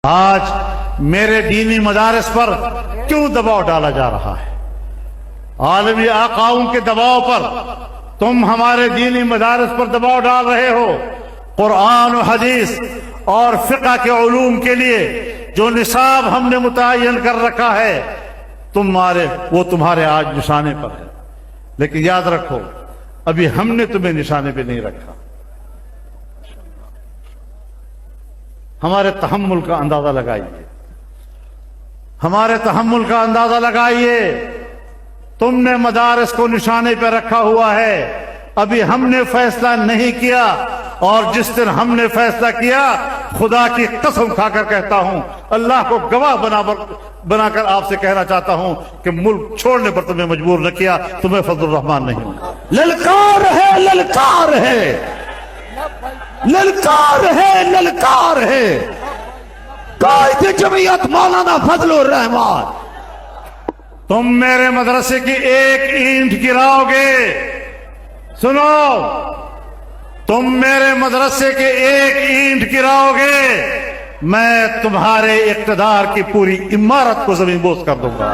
آج میرے دینی مدارس پر کیوں دباؤ ڈالا جا رہا ہے؟ عالمی آقاؤں کے دباؤ پر تم ہمارے دینی مدارس پر دباؤ ڈال رہے ہو۔ قرآن و حدیث اور فقہ کے علوم کے لیے جو نصاب ہم نے متعین کر رکھا ہے وہ تمہارے آج نشانے پر ہے، لیکن یاد رکھو ابھی ہم نے تمہیں نشانے پہ نہیں رکھا۔ ہمارے تحمل کا اندازہ لگائیے، ہمارے تحمل کا اندازہ لگائیے۔ تم نے مدارس کو نشانے پہ رکھا ہوا ہے، ابھی ہم نے فیصلہ نہیں کیا، اور جس دن ہم نے فیصلہ کیا خدا کی قسم کھا کر کہتا ہوں، اللہ کو گواہ بنا کر آپ سے کہنا چاہتا ہوں کہ ملک چھوڑنے پر تمہیں مجبور نہ کیا، تمہیں فضل الرحمان نہیں۔ للکار ہے، للکار ہے، للکار ہے، للکار ہے۔ قائد جمعیت مولانا فضل الرحمان، تم میرے مدرسے کی ایک اینٹ گراؤ گے، سنو، تم میرے مدرسے کے ایک اینٹ گراؤ گے، میں تمہارے اقتدار کی پوری عمارت کو زمین بوس کر دوں گا۔